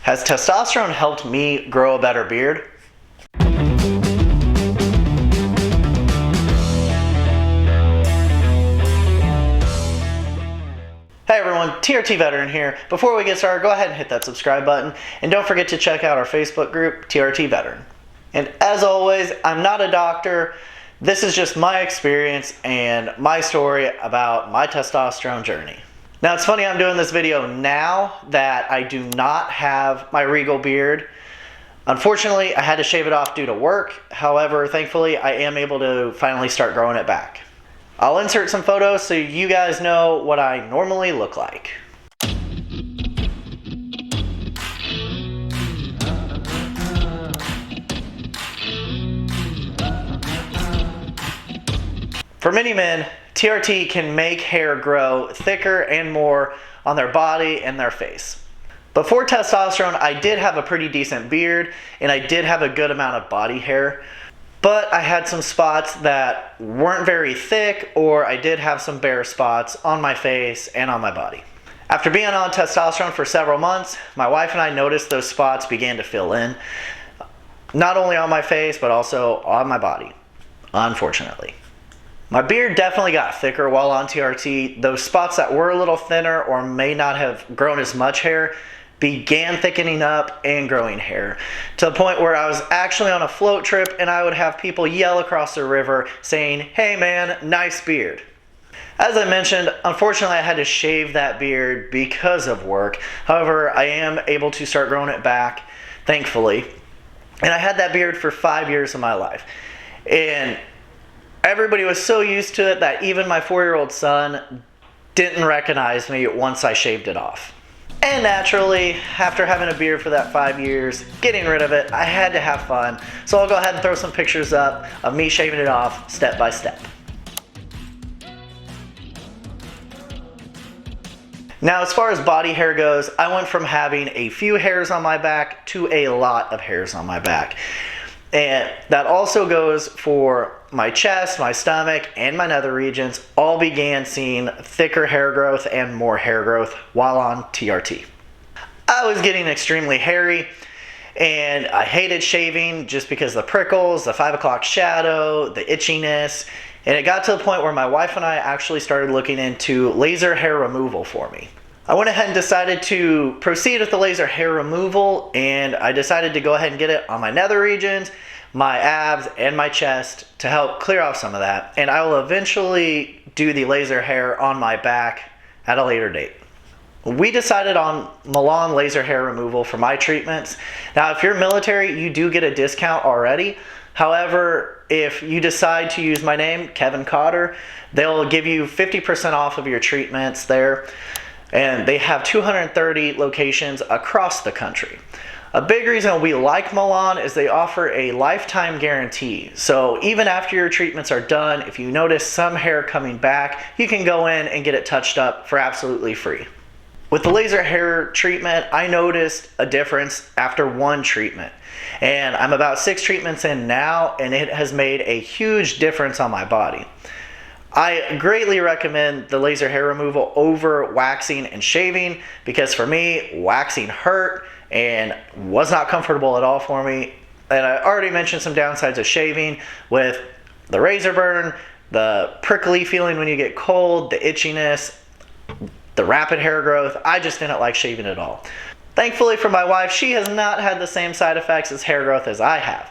Has testosterone helped me grow a better beard? Hey everyone, TRT Veteran here. Before we get started, go ahead and hit that subscribe button, and don't forget to check out our Facebook group, TRT Veteran. And as always, I'm not a doctor. This is just my experience and my story about my testosterone journey. Now it's funny I'm doing this video now that I do not have my regal beard. Unfortunately, I had to shave it off due to work. However, thankfully, I am able to finally start growing it back. I'll insert some photos so you guys know what I normally look like. For many men, TRT can make hair grow thicker and more on their body and their face. Before testosterone, I did have a pretty decent beard and I did have a good amount of body hair, but I had some spots that weren't very thick, or I did have some bare spots on my face and on my body. After being on testosterone for several months, my wife and I noticed those spots began to fill in, not only on my face, but also on my body, unfortunately. My beard definitely got thicker while on TRT. Those spots that were a little thinner or may not have grown as much hair began thickening up and growing hair, to the point where I was actually on a float trip and I would have people yell across the river saying, "Hey man, nice beard." As I mentioned, unfortunately I had to shave that beard because of work. However, I am able to start growing it back, thankfully. And I had that beard for 5 years of my life. And everybody was so used to it that even my 4-year-old son didn't recognize me once I shaved it off. And naturally, after having a beard for that 5 years, getting rid of it, I had to have fun. So I'll go ahead and throw some pictures up of me shaving it off step by step. Now, as far as body hair goes, I went from having a few hairs on my back to a lot of hairs on my back. And that also goes for my chest, my stomach, and my nether regions. All began seeing thicker hair growth and more hair growth while on TRT. I was getting extremely hairy, and I hated shaving just because the prickles, the 5 o'clock shadow, the itchiness, and it got to the point where my wife and I actually started looking into laser hair removal for me. I went ahead and decided to proceed with the laser hair removal, and I decided to go ahead and get it on my nether regions, my abs, and my chest to help clear off some of that. And I will eventually do the laser hair on my back at a later date. We decided on Milan laser hair removal for my treatments. Now, if you're military, you do get a discount already. However, if you decide to use my name, Kevin Cotter, they'll give you 50% off of your treatments there. And they have 230 locations across the country. A big reason we like Milan is they offer a lifetime guarantee. So even after your treatments are done, if you notice some hair coming back, you can go in and get it touched up for absolutely free. With the laser hair treatment, I noticed a difference after one treatment. And I'm about 6 treatments in now, and it has made a huge difference on my body. I greatly recommend the laser hair removal over waxing and shaving, because for me, waxing hurt and was not comfortable at all for me. And I already mentioned some downsides of shaving with the razor burn, the prickly feeling when you get cold, the itchiness, the rapid hair growth. I just didn't like shaving at all. Thankfully for my wife, she has not had the same side effects as hair growth as I have.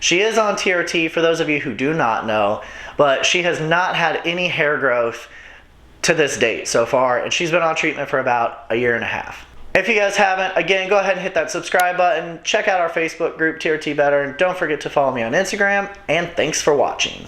She is on TRT, for those of you who do not know, but she has not had any hair growth to this date so far, and she's been on treatment for about 1.5 years. If you guys haven't, again, go ahead and hit that subscribe button. Check out our Facebook group, TRT Veteran. Don't forget to follow me on Instagram, and thanks for watching.